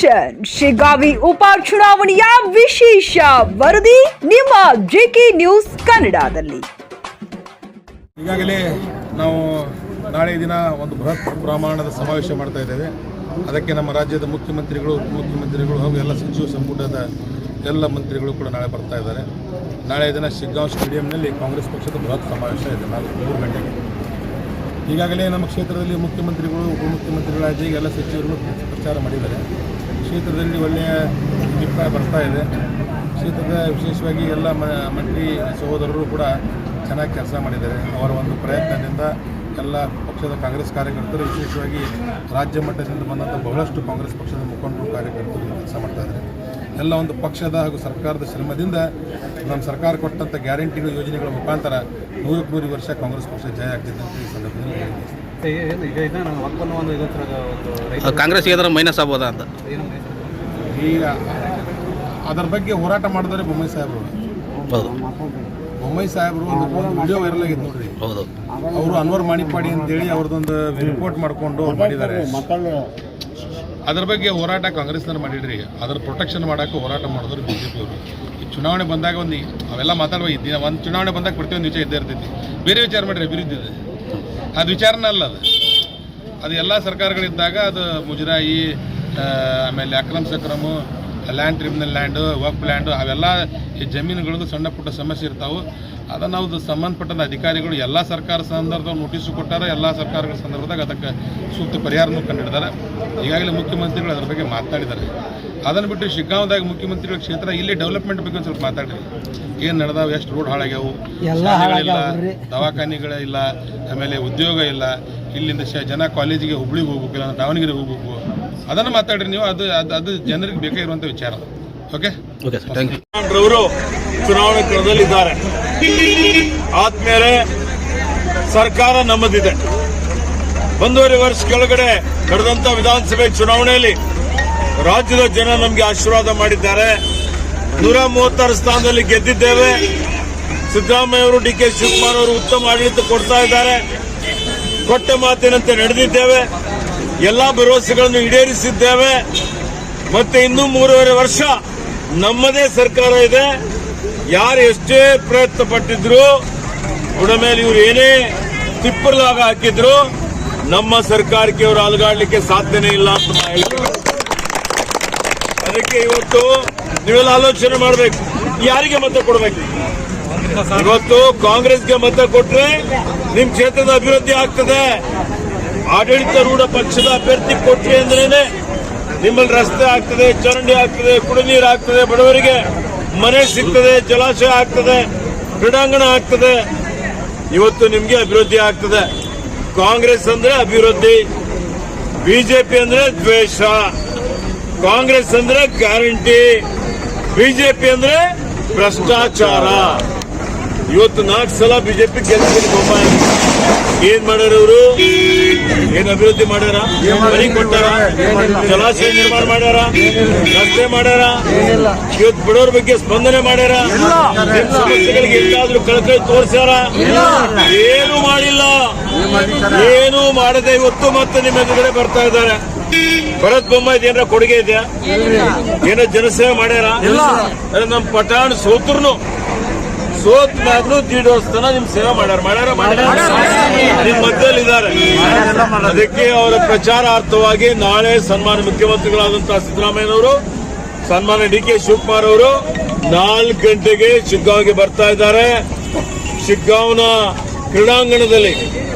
Action Shiggavi ಉಪಚುನಾವಣೆಯ ವಿಶೇಷ ವರದಿ ನಿಮ್ಮ ಜೆಕೆ ನ್ಯೂಸ್ ಕನ್ನಡದಲ್ಲಿ. ಈಗಾಗಲೇ ನಾವು ನಾಳೆ ದಿನ ಒಂದು ಬೃಹತ್ ಪ್ರಮಾಣದ ಸಮಾವೇಶ ಮಾಡ್ತಾ ಇದ್ದೇವೆ. ಅದಕ್ಕೆ ನಮ್ಮ ರಾಜ್ಯದ ಮುಖ್ಯಮಂತ್ರಿಗಳು, ಉಪಮುಖ್ಯಮಂತ್ರಿಗಳು ಹಾಗೂ ಎಲ್ಲ ಸಚಿವ ಸಂಪುಟದ ಎಲ್ಲ ಮಂತ್ರಿಗಳು ಕೂಡ ನಾಳೆ ಬರ್ತಾ ಇದ್ದಾರೆ. ನಾಳೆ ದಿನ ಶಿಗ್ಗಾಂವ್ ಸ್ಟೇಡಿಯಂನಲ್ಲಿ ಕಾಂಗ್ರೆಸ್ ಪಕ್ಷದ ಬೃಹತ್ ಸಮಾವೇಶ ಇದೆ 3 ಗಂಟೆಗೆ. ಈಗಾಗಲೇ ನಮ್ಮ ಕ್ಷೇತ್ರದಲ್ಲಿ ಮುಖ್ಯಮಂತ್ರಿಗಳು, ಉಪಮುಖ್ಯಮಂತ್ರಿಗಳಾಗಿ ಎಲ್ಲ ಸಚಿವರು ಪ್ರಚಾರ ಮಾಡಿದ್ದಾರೆ. ಕ್ಷೇತ್ರದಲ್ಲಿ ಒಳ್ಳೆಯ ಅಭಿಪ್ರಾಯ ಬರ್ತಾ ಇದೆ. ಕ್ಷೇತ್ರದ ವಿಶೇಷವಾಗಿ ಎಲ್ಲ ಮಂತ್ರಿ ಸಹೋದರರು ಕೂಡ ಚೆನ್ನಾಗಿ ಕೆಲಸ ಮಾಡಿದ್ದಾರೆ. ಅವರ ಒಂದು ಪ್ರಯತ್ನದಿಂದ ಎಲ್ಲ ಪಕ್ಷದ ಕಾಂಗ್ರೆಸ್ ಕಾರ್ಯಕರ್ತರು, ವಿಶೇಷವಾಗಿ ರಾಜ್ಯ ಮಟ್ಟದಿಂದ ಬಂದಂಥ ಬಹಳಷ್ಟು ಕಾಂಗ್ರೆಸ್ ಪಕ್ಷದ ಮುಖಂಡರು, ಕಾರ್ಯಕರ್ತರು ಕೆಲಸ ಮಾಡ್ತಾಯಿದ್ದಾರೆ. ಎಲ್ಲ ಒಂದು ಪಕ್ಷದ ಹಾಗೂ ಸರ್ಕಾರದ ಶ್ರಮದಿಂದ ನಮ್ಮ ಸರ್ಕಾರ ಕೊಟ್ಟಂಥ ಗ್ಯಾರಂಟಿಗಳು, ಯೋಜನೆಗಳ ಮುಖಾಂತರ 100 ವರ್ಷ ಕಾಂಗ್ರೆಸ್ ಪಕ್ಷ ಜಯ ಆಗ್ತಿದೆ ಅಂತ ಈ ಸಂದರ್ಭದಲ್ಲಿ ಕಾಂಗ್ರೆಸ್ ಏನಾದರೂ ಮೈನಸ್ ಆಗ್ಬೋದಾ ಅಂತ ಈಗ ಅದರ ಬಗ್ಗೆ ಹೋರಾಟ ಮಾಡಿದರೆ ಬೊಮ್ಮಾಯಿ ಸಾಹೇಬರು. ಬೊಮ್ಮಾಯಿ ಸಾಹೇಬರು ಒಂದು ವಿಡಿಯೋ ವೈರಲ್ ಆಗಿತ್ತು ನೋಡ್ರಿ. ಹೌದು, ಅವರು ಅನ್ವರ್ ಮಾಣಿಪಾಡಿ ಅಂತೇಳಿ ಅವ್ರದ್ದೊಂದು ರಿಪೋರ್ಟ್ ಮಾಡಿಕೊಂಡು ಅವ್ರು ಮಾಡಿದ್ದಾರೆ. ಅದ್ರ ಬಗ್ಗೆ ಹೋರಾಟ ಕಾಂಗ್ರೆಸ್ನವ್ರು ಮಾಡಿದ್ರಿ. ಅದ್ರ ಪ್ರೊಟೆಕ್ಷನ್ ಮಾಡೋಕ್ಕೆ ಹೋರಾಟ ಮಾಡಿದ್ರು BJP ಅವರು. ಈ ಚುನಾವಣೆ ಬಂದಾಗ ಅವೆಲ್ಲ ಮಾತಾಡುವ ಇದ್ದೀನಿ. ಒಂದು ಚುನಾವಣೆ ಬಂದಾಗ ಪ್ರತಿಯೊಂದು ವಿಚಾರ ಇದ್ದೇ ಇರ್ತೈತಿ. ಬೇರೆ ವಿಚಾರ ಮಾಡಿರಿ, ಅಭಿವೃದ್ಧಿ ಇದೆ, ಅದು ವಿಚಾರನ ಅಲ್ಲ. ಅದು ಎಲ್ಲ ಸರ್ಕಾರಗಳಿದ್ದಾಗ ಅದು ಮುಜರಾಯಿ, ಆಮೇಲೆ ಅಕ್ರಮ್ ಸಕ್ರಮು, ಲ್ಯಾಂಡ್ ಟ್ರಿಬ್ಯುನಲ್ ಲ್ಯಾಂಡು, ವಕ್ಫ್ ಲ್ಯಾಂಡು, ಅವೆಲ್ಲ ಈ ಜಮೀನುಗಳದ್ದು ಸಣ್ಣ ಪುಟ್ಟ ಸಮಸ್ಯೆ ಇರ್ತಾವೆ. ಅದನ್ನು ನಾವು ಸಂಬಂಧಪಟ್ಟ ಅಧಿಕಾರಿಗಳು ಎಲ್ಲ ಸರ್ಕಾರ ಸಂದರ್ಭದಲ್ಲಿ ನೋಟಿಸು ಕೊಟ್ಟಾರೆ. ಎಲ್ಲ ಸರ್ಕಾರಗಳ ಸಂದರ್ಭದಾಗ ಅದಕ್ಕೆ ಸೂಕ್ತ ಪರಿಹಾರನೂ ಕಂಡಿದ್ದಾರೆ. ಈಗಾಗಲೇ ಮುಖ್ಯಮಂತ್ರಿಗಳು ಅದರ ಬಗ್ಗೆ ಮಾತಾಡಿದ್ದಾರೆ. ಅದನ್ನು ಬಿಟ್ಟು ಶಿಗ್ಗಾಂವದಾಗ ಮುಖ್ಯಮಂತ್ರಿಗಳ ಕ್ಷೇತ್ರ ಇಲ್ಲಿ ಡೆವಲಪ್ಮೆಂಟ್ ಬಗ್ಗೆ ಒಂದು ಸ್ವಲ್ಪ ಮಾತಾಡಿರಿ. ಏನು ನಡೆದಾವೆ, ಎಷ್ಟು ರೋಡ್ ಹಾಳಾಗ್ಯಾವು, ಶಾಲೆಗಳಿಲ್ಲ, ದವಾಖಾನೆಗಳಿಲ್ಲ, ಆಮೇಲೆ ಉದ್ಯೋಗ ಇಲ್ಲ. ಇಲ್ಲಿಂದ ಜನ ಕಾಲೇಜಿಗೆ ಹುಬ್ಳಿಗೆ ಹೋಗ್ಬೇಕು, ಇಲ್ಲ ದಾವಣಗೆರೆ ಹೋಗ್ಬೇಕು. ಅದನ್ನು ಮಾತಾಡ್ರಿ ನೀವು. ಅದು ಜನರಿಗೆ ಬೇಕಾಗಿರುವಂಥ ವಿಚಾರ. Okay, thank you. ಅವರು ಚುನಾವಣೆ ಕಣದಲ್ಲಿದ್ದಾರೆ. ಆದ್ಮೇಲೆ ಸರ್ಕಾರ ನಮ್ಮದಿದೆ. 1.5 ವರ್ಷ ಕೆಳಗಡೆ ನಡೆದಂತ ವಿಧಾನಸಭೆ ಚುನಾವಣೆಯಲ್ಲಿ ರಾಜ್ಯದ ಜನ ನಮಗೆ ಆಶೀರ್ವಾದ ಮಾಡಿದ್ದಾರೆ. 136 ಸ್ಥಾನದಲ್ಲಿ ಗೆದ್ದಿದ್ದೇವೆ. ಸಿದ್ದರಾಮಯ್ಯ ಅವರು, DK ಶಿವಕುಮಾರ್ ಅವರು ಉತ್ತಮ ಆಡಳಿತ ಕೊಡ್ತಾ ಇದ್ದಾರೆ. ಕೊಟ್ಟ ಮಾತಿನಂತೆ ನಡೆದಿದ್ದೇವೆ. ಎಲ್ಲಾ ಭರವಸೆಗಳನ್ನು ಈಡೇರಿಸಿದ್ದೇವೆ. ಮತ್ತೆ ಇನ್ನೂ 3.5 ವರ್ಷ ನಮ್ಮದೇ ಸರ್ಕಾರ ಇದೆ. ಯಾರು ಎಷ್ಟೇ ಪ್ರಯತ್ನ ಪಟ್ಟಿದ್ರು, ಬುಡ ಮೇಲೆ ಇವರು ಏನೇ ತಿಪ್ಪಲಾಗ ಹಾಕಿದ್ರು, ನಮ್ಮ ಸರ್ಕಾರಕ್ಕೆ ಇವರು ಅಲುಗಾಡ್ಲಿಕ್ಕೆ ಸಾಧ್ಯನೇ ಇಲ್ಲ ಅಂತ ಹೇಳ್ತಾರೆ. ಅದಕ್ಕೆ ಇವತ್ತು ನೀವೆಲ್ಲ ಆಲೋಚನೆ ಮಾಡಬೇಕು, ಯಾರಿಗೆ ಮತ ಕೊಡಬೇಕು. ಇವತ್ತು ಕಾಂಗ್ರೆಸ್ಗೆ ಮತ ಕೊಟ್ರೆ ನಿಮ್ ಕ್ಷೇತ್ರದ ಅಭಿವೃದ್ಧಿ ಆಗ್ತದೆ. ಆಡಳಿತಾರೂಢ ಪಕ್ಷದ ಅಭ್ಯರ್ಥಿ ಕೊಟ್ರಿ ಅಂದ್ರೇನೆ ನಿಮ್ಮಲ್ಲಿ ರಸ್ತೆ ಆಗ್ತದೆ, ಚರಂಡಿ ಆಗ್ತದೆ, ಕುಡಿನೀರು ಆಗ್ತದೆ, ಬಡವರಿಗೆ ಮನೆ ಸಿಗ್ತದೆ, ಜಲಾಶಯ ಆಗ್ತದೆ, ಕ್ರೀಡಾಂಗಣ ಆಗ್ತದೆ. ಇವತ್ತು ನಿಮ್ಗೆ ಅಭಿವೃದ್ಧಿ ಆಗ್ತದೆ. ಕಾಂಗ್ರೆಸ್ ಅಂದ್ರೆ ಅಭಿವೃದ್ಧಿ, BJP ಅಂದ್ರೆ ದ್ವೇಷ. ಕಾಂಗ್ರೆಸ್ ಅಂದ್ರೆ ಗ್ಯಾರಂಟಿ, BJP ಅಂದ್ರೆ ಭ್ರಷ್ಟಾಚಾರ. ಇವತ್ತು 4 ಸಲ BJP ಗೆಲ್ಸಿದ್ರು. ಏನ್ ಮಾಡ್ಯಾರ ಇವರು? ಏನ್ ಅಭಿವೃದ್ಧಿ ಮಾಡ್ಯಾರ? ಮನೆ ಕೊಟ್ಟಾರ? ಜಲಾಶಯ ನಿರ್ಮಾಣ ಮಾಡ್ಯಾರ? ರಸ್ತೆ ಮಾಡ್ಯಾರ? ಇವತ್ತು ಬಡವರ ಬಗ್ಗೆ ಸ್ಪಂದನೆ ಮಾಡ್ಯಾರ? ನಿಮ್ ಸಮಸ್ಯೆಗಳಿಗೆ ಎಲ್ಲಾದ್ರೂ ಕಳಕಳಿ ತೋರಿಸ್ಯಾರ? ಏನು ಮಾಡಿಲ್ಲ. ಏನು ಮಾಡದೆ ಇವತ್ತು ಮತ್ತೆ ನಿಮ್ಮ ಎದುರುಗಡೆ ಬರ್ತಾ ಇದ್ದಾರೆ. ಭರತ್ ಬೊಮ್ಮಾಯಿ ಏನಾರ ಕೊಡುಗೆ ಇದೆಯಾ? ಏನೋ ಜನಸೇವೆ ಮಾಡ್ಯಾರ? ನಮ್ ಪಠಾಣ್ ಸೋತ್ರು ಸೋತ್ ಮ್ಯಾಗ್ಲೂ 1.5 ವರ್ಷ ತನ ನಿಮ್ ಸೇವೆ ಮಾಡ್ಯಾರ ನಿಮ್ ಮಧ್ಯದಲ್ಲಿ ಇದ್ದಾರೆ. ಅದಕ್ಕೆ ಅವರ ಪ್ರಚಾರಾರ್ಥವಾಗಿ ನಾಳೆ ಸನ್ಮಾನ್ಯ ಮುಖ್ಯಮಂತ್ರಿಗಳಾದಂತಹ ಸಿದ್ದರಾಮಯ್ಯನವರು, ಸನ್ಮಾನ್ಯ DK ಶಿವಕುಮಾರ್ ಅವರು 4 ಗಂಟೆಗೆ ಶಿಗ್ಗಾಂವ್ಗೆ ಬರ್ತಾ ಇದ್ದಾರೆ. ಶಿಗ್ಗಾಂವ್ನ ಕ್ರೀಡಾಂಗಣದಲ್ಲಿ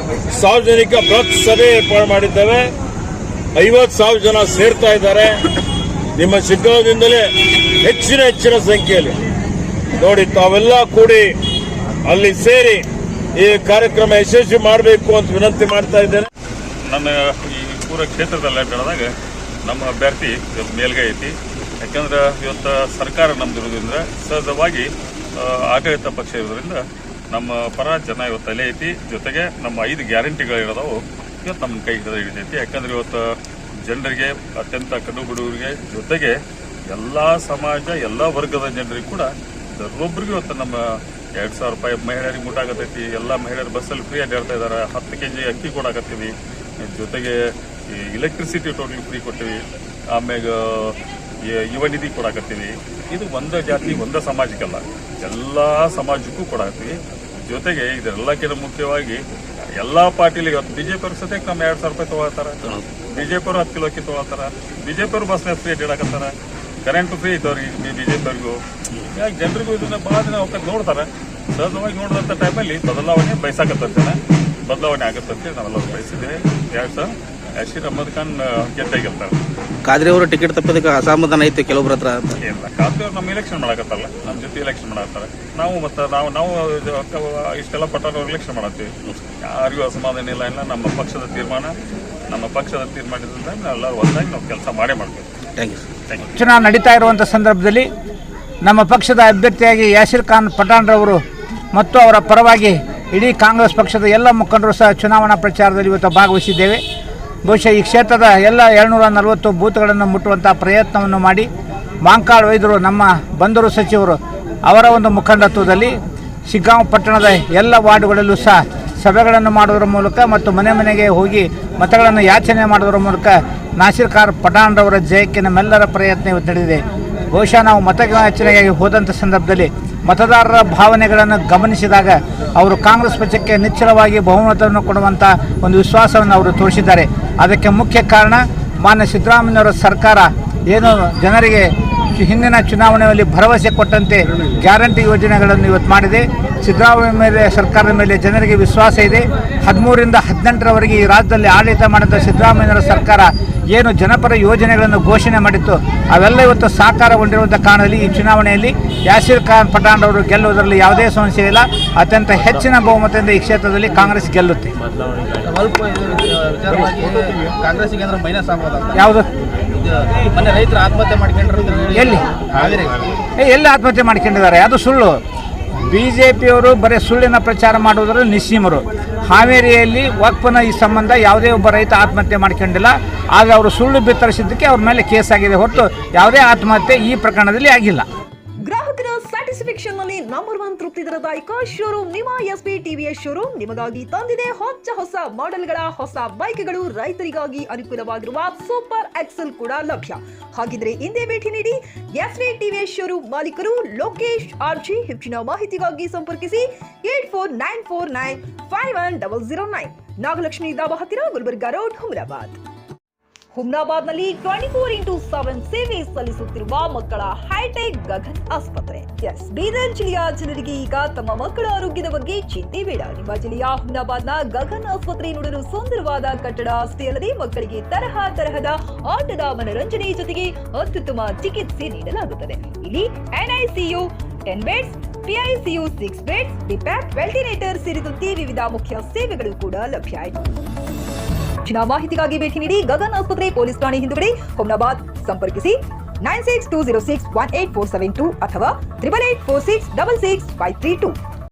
ಸಾರ್ವಜನಿಕ ಬೃಹತ್ ಸಭೆ ಏರ್ಪಾಡು ಮಾಡಿದ್ದೇವೆ. 50,000 ಜನ ಸೇರ್ತಾ ಇದ್ದಾರೆ. ನಿಮ್ಮ ಶಿಗ್ಗಾಂವದಿಂದಲೇ ಹೆಚ್ಚಿನ ಸಂಖ್ಯೆಯಲ್ಲಿ ನೋಡಿ ತಾವೆಲ್ಲ ಕೂಡಿ ಅಲ್ಲಿ ಸೇರಿ ಈ ಕಾರ್ಯಕ್ರಮ ಯಶಸ್ವಿ ಮಾಡಬೇಕು ಅಂತ ವಿನಂತಿ ಮಾಡ್ತಾ ಇದ್ದೇನೆ. ನನ್ನ ಈ ಪೂರ ಕ್ಷೇತ್ರದಲ್ಲಿ ನಡೆದಾಗ ನಮ್ಮ ಅಭ್ಯರ್ಥಿ ಮೇಲ್ಗೈ ಐತಿ. ಯಾಕಂದ್ರೆ ಇವತ್ತು ಸರ್ಕಾರ ನಮ್ದಿರೋದ್ರಿಂದ, ಸಹಜವಾಗಿ ಆಡಳಿತ ಪಕ್ಷ ಇರೋದ್ರಿಂದ ನಮ್ಮ ಪರ ಜನ ಇವತ್ತು ಅಲ್ಲೇ ಐತಿ. ಜೊತೆಗೆ ನಮ್ಮ 5 ಗ್ಯಾರಂಟಿಗಳಿರೋದವು ಇವತ್ತು ನಮ್ಮ ಕೈ ಹಿಡಿದೈತಿ. ಯಾಕಂದ್ರೆ ಇವತ್ತು ಜನರಿಗೆ, ಅತ್ಯಂತ ಕಡು ಬಡವರಿಗೆ, ಜೊತೆಗೆ ಎಲ್ಲ ಸಮಾಜ, ಎಲ್ಲ ವರ್ಗದ ಜನರಿಗೆ ಕೂಡ ಒಬ್ಬರಿಗೆ ಇವತ್ತು ನಮ್ಮ 2,000 ರೂಪಾಯಿ ಮಹಿಳೆಯರಿಗೆ ಮುಟ್ಟಾಗತೈತಿ. ಎಲ್ಲ ಮಹಿಳೆಯರು ಬಸ್ಸಲ್ಲಿ ಫ್ರೀ ಅಡ್ಡಾಡ್ತಾ ಇದ್ದಾರೆ. 10 kg ಅಕ್ಕಿ ಕೊಡಾಕತ್ತೀವಿ. ಜೊತೆಗೆ ಈ ಎಲೆಕ್ಟ್ರಿಸಿಟಿ ಟೋಟಲಿ ಫ್ರೀ ಕೊಟ್ಟಿವಿ, ಆಮ್ಯಾಗ ಯುವ ನಿಧಿ ಕೊಡಾಕತ್ತೀವಿ. ಇದು ಒಂದೇ ಜಾತಿ ಒಂದೇ ಸಮಾಜಕ್ಕಲ್ಲ, ಎಲ್ಲ ಸಮಾಜಕ್ಕೂ ಕೊಡಾಕತ್ತೀವಿ. ಜೊತೆಗೆ ಇದೆಲ್ಲಕ್ಕಿಂತ ಮುಖ್ಯವಾಗಿ ಎಲ್ಲ ಪಾರ್ಟಿಲಿ ಇವತ್ತು BJP ಅವ್ರ ಸದ್ಯಕ್ಕೆ ನಮ್ಮ 2,000 ರೂಪಾಯಿ ತೊಗೊಳ್ತಾರೆ, BJP ಅವರು 10 ಕಿಲೋ ಅಕ್ಕಿ ತೊಗೊಳ್ತಾರೆ, BJP ಅವರು ಬಸ್ನ ಫ್ರೀ ಇಡಾಕತ್ತಾರೆ, ಕರೆಂಟ್ ಫ್ರೀ ಇದ್ದವ್ರಿಗೆ BJP ಅವ್ರಿಗೂ. ಯಾಕೆ ಜನರಿಗೂ ಇದನ್ನ ಭಾಳ ದಿನ ಹೋಗ್ತದೆ ನೋಡ್ತಾರೆ. ಸಹಜವಾಗಿ ನೋಡಿದಂಥ ಟೈಮಲ್ಲಿ ಬದಲಾವಣೆ ಬಯಸಾಕತ್ತಂತೆ, ಬದಲಾವಣೆ ಆಗತ್ತಂತೆ ನಾವೆಲ್ಲರೂ ಬಯಸಿದ್ದೇವೆ. 2000 ಅಹಮದ್ ಖಾನ್ ಗೆದ್ದಾಗ ಖಾದ್ರಿ ಅವರು ಟಿಕೆಟ್ ತಪ್ಪೋದಕ್ಕೆ ಅಸಮಾಧಾನ ಐತೆ ಕೆಲವೊಬ್ಬರ ಹತ್ರ ಅಂತ. ಏನಿಲ್ಲ, ಖಾದ್ರಿ ಅವ್ರು ನಮ್ಮ ಎಲೆಕ್ಷನ್ ಮಾಡಕತ್ತಾರಲ್ಲ, ನಮ್ಮ ಜೊತೆ ಎಲೆಕ್ಷನ್ ಮಾಡತ್ತಾರೆ. ನಾವು ಮತ್ತು ನಾವು ಇಷ್ಟೆಲ್ಲ ಪಟ್ಟಾರ ಎಲೆಕ್ಷನ್ ಮಾಡತ್ತೀವಿ. ಯಾರಿಗೂ ಅಸಮಾಧಾನ ಇಲ್ಲ. ನಮ್ಮ ಪಕ್ಷದ ತೀರ್ಮಾನದಿಂದ ನಾವೆಲ್ಲರೂ ಒಂದಾಗಿ ನಾವು ಕೆಲಸ ಮಾಡೇ ಮಾಡ್ತೀವಿ. Thank you sir. ಚುನಾವಣೆ ನಡೀತಾ ಇರುವಂಥ ಸಂದರ್ಭದಲ್ಲಿ ನಮ್ಮ ಪಕ್ಷದ ಅಭ್ಯರ್ಥಿಯಾಗಿ ಯಾಸಿರ್ ಖಾನ್ ಪಠಾಣ್ರವರು ಮತ್ತು ಅವರ ಪರವಾಗಿ ಇಡೀ ಕಾಂಗ್ರೆಸ್ ಪಕ್ಷದ ಎಲ್ಲ ಮುಖಂಡರು ಸಹ ಚುನಾವಣಾ ಪ್ರಚಾರದಲ್ಲಿ ಇವತ್ತು ಭಾಗವಹಿಸಿದ್ದೇವೆ. ಬಹುಶಃ ಈ ಕ್ಷೇತ್ರದ ಎಲ್ಲ 240 ಬೂತ್ಗಳನ್ನು ಮುಟ್ಟುವಂಥ ಪ್ರಯತ್ನವನ್ನು ಮಾಡಿ ಮಾಂಕಾಳ್ ವೈದ್ಯರು, ನಮ್ಮ ಬಂದರು ಸಚಿವರು ಅವರ ಒಂದು ಮುಖಂಡತ್ವದಲ್ಲಿ ಶಿಗ್ಗಾಂವ್ ಪಟ್ಟಣದ ಎಲ್ಲ ವಾರ್ಡುಗಳಲ್ಲೂ ಸಹ ಸಭೆಗಳನ್ನು ಮಾಡುವುದರ ಮೂಲಕ ಮತ್ತು ಮನೆ ಮನೆಗೆ ಹೋಗಿ ಮತಗಳನ್ನು ಯಾಚನೆ ಮಾಡುವುದರ ಮೂಲಕ ನಾಸಿರ್ ಖಾನ್ ಪಠಾಣ್ರವರ ಜಯಕ್ಕೆ ನಮ್ಮೆಲ್ಲರ ಪ್ರಯತ್ನ ಇವತ್ತು ನಡೆದಿದೆ. ಬಹುಶಃ ನಾವು ಮತಯಾಚನೆಗಾಗಿ ಹೋದಂಥ ಸಂದರ್ಭದಲ್ಲಿ ಮತದಾರರ ಭಾವನೆಗಳನ್ನು ಗಮನಿಸಿದಾಗ ಅವರು ಕಾಂಗ್ರೆಸ್ ಪಕ್ಷಕ್ಕೆ ನಿಶ್ಚಲವಾಗಿ ಬಹುಮತವನ್ನು ಕೊಡುವಂಥ ಒಂದು ವಿಶ್ವಾಸವನ್ನು ಅವರು ತೋರಿಸಿದ್ದಾರೆ. ಅದಕ್ಕೆ ಮುಖ್ಯ ಕಾರಣ ಮಾನ್ಯ ಸಿದ್ದರಾಮಯ್ಯನವರ ಸರ್ಕಾರ ಏನು ಜನರಿಗೆ ಹಿಂದಿನ ಚುನಾವಣೆಯಲ್ಲಿ ಭರವಸೆ ಕೊಟ್ಟಂತೆ ಗ್ಯಾರಂಟಿ ಯೋಜನೆಗಳನ್ನು ಇವತ್ತು ಮಾಡಿದೆ. ಸಿದ್ದರಾಮಯ್ಯ ಮೇಲೆ ಸರ್ಕಾರದ ಮೇಲೆ ಜನರಿಗೆ ವಿಶ್ವಾಸ ಇದೆ. 13 ರಿಂದ 18ರವರೆಗೆ ಈ ರಾಜ್ಯದಲ್ಲಿ ಆಡಳಿತ ಮಾಡಿದ ಸಿದ್ದರಾಮಯ್ಯನವರ ಸರ್ಕಾರ ಏನು ಜನಪರ ಯೋಜನೆಗಳನ್ನು ಘೋಷಣೆ ಮಾಡಿತ್ತು ಅವೆಲ್ಲ ಇವತ್ತು ಸಾಕಾರಗೊಂಡಿರುವಂಥ ಕಾರಣದಲ್ಲಿ ಈ ಚುನಾವಣೆಯಲ್ಲಿ ಯಾಸಿರ್ ಖಾನ್ ಪಠಾಣ್ರವರು ಗೆಲ್ಲುವುದರಲ್ಲಿ ಯಾವುದೇ ಸಮಸ್ಯೆ ಇಲ್ಲ. ಅತ್ಯಂತ ಹೆಚ್ಚಿನ ಬಹುಮತದಿಂದ ಈ ಕ್ಷೇತ್ರದಲ್ಲಿ ಕಾಂಗ್ರೆಸ್ ಗೆಲ್ಲುತ್ತೆ. ಯಾವುದು ರೈತರು ಆತ್ಮಹತ್ಯೆ ಮಾಡ್ಕೊಂಡ್ರು ಎಲ್ಲಿ ಆತ್ಮಹತ್ಯೆ ಮಾಡ್ಕೊಂಡಿದ್ದಾರೆ? ಅದು ಸುಳ್ಳು. BJPಯವರು ಬರೀ ಸುಳ್ಳಿನ ಪ್ರಚಾರ ಮಾಡುವುದರಲ್ಲಿ ನಿಸ್ಸೀಮರು. ಹಾವೇರಿಯಲ್ಲಿ ವಕ್ಫನ ಈ ಸಂಬಂಧ ಯಾವುದೇ ಒಬ್ಬ ರೈತ ಆತ್ಮಹತ್ಯೆ ಮಾಡ್ಕೊಂಡಿಲ್ಲ. ಆಗ ಅವರು ಸುಳ್ಳು ಬಿತ್ತರಿಸಿದ್ದಕ್ಕೆ ಅವ್ರ ಮೇಲೆ ಕೇಸ್ ಆಗಿದೆ ಹೊರತು ಯಾವುದೇ ಆತ್ಮಹತ್ಯೆ ಈ ಪ್ರಕರಣದಲ್ಲಿ ಆಗಿಲ್ಲ. ಗ್ರಾಹಕರ ಸ್ಯಾಟಿಸ್ಫ್ಯಾಕ್ಷನ್ ನಲ್ಲಿ ನಂಬರ್ 1 ತೃಪ್ತಿದಾಯಕ ಶೋರೂಮ್ ನಿಮ್ಮ SP TVS ಶೋರೂಮ್ ನಿಮಗಾಗಿ ತಂದಿದೆ ಹೊಸ ಮಾಡೆಲ್ಗಳ ಹೊಸ ಬೈಕ್ಗಳು. ರೈತರಿಗಾಗಿ ಅನುಕೂಲವಾಗಿರುವ ಸೂಪರ್ ಎಕ್ಸೆಲ್ ಕೂಡ ಲಭ್ಯ. ಹಾಗಿದ್ರೆ ಹಿಂದೆ ಭೇಟಿ ನೀಡಿ SP TVS ಶೋರೂಮ್ ಮಾಲೀಕರು ಲೋಕೇಶ್ RG. ಹೆಚ್ಚಿನ ಮಾಹಿತಿಗಾಗಿ ಸಂಪರ್ಕಿಸಿ 8494951009. ನಾಗಲಕ್ಷ್ಮಿ ದಾಬಾ ಹತ್ತಿರ, ಗುಲ್ಬರ್ಗಾ ರೋಡ್, ಹುಮ್ನಾಬಾದ್ನಲ್ಲಿ 24x7 ಸೇವೆ ಸಲ್ಲಿಸುತ್ತಿರುವ ಮಕ್ಕಳ ಹೈಟೆಕ್ ಗಗನ್ ಆಸ್ಪತ್ರೆ. ಬೀದರ್ ಜಿಲ್ಲೆಯ ಜನರಿಗೆ ಈಗ ತಮ್ಮ ಮಕ್ಕಳ ಆರೋಗ್ಯದ ಬಗ್ಗೆ ಚಿಂತೆ ಬೇಡ. ನಿಮ್ಮ ಜಿಲ್ಲೆಯ ಹುಮ್ನಾಬಾದ್ನ ಗಗನ್ ಆಸ್ಪತ್ರೆ ನೋಡಲು ಸುಂದರವಾದ ಕಟ್ಟಡ ಅಷ್ಟೇ ಅಲ್ಲದೆ ಮಕ್ಕಳಿಗೆ ತರಹದ ಆಟದ ಮನರಂಜನೆ ಜೊತೆಗೆ ಅತ್ಯುತ್ತಮ ಚಿಕಿತ್ಸೆ ನೀಡಲಾಗುತ್ತದೆ. ಇಲ್ಲಿ NICU 10 ಬೆಡ್ಸ್, PICU 6 ಬೆಡ್ಸ್, ಡಿಪ್ಯಾಕ್, ವೆಂಟಿಲೇಟರ್ ಸೇರಿದಂತೆ ವಿವಿಧ ಮುಖ್ಯ ಸೇವೆಗಳು ಕೂಡ ಲಭ್ಯ. ಹೆಚ್ಚಿನ ಮಾಹಿತಿಗಾಗಿ ಭೇಟಿ ನೀಡಿ ಗಗನ್ ಆಸ್ಪತ್ರೆ, ಪೊಲೀಸ್ ಠಾಣೆ ಹಿಂದುಗಡೆ, ಹುಮ್ನಾಬಾದ್. ಸಂಪರ್ಕಿಸಿ 9620618472 ಅಥವಾ 8846666532.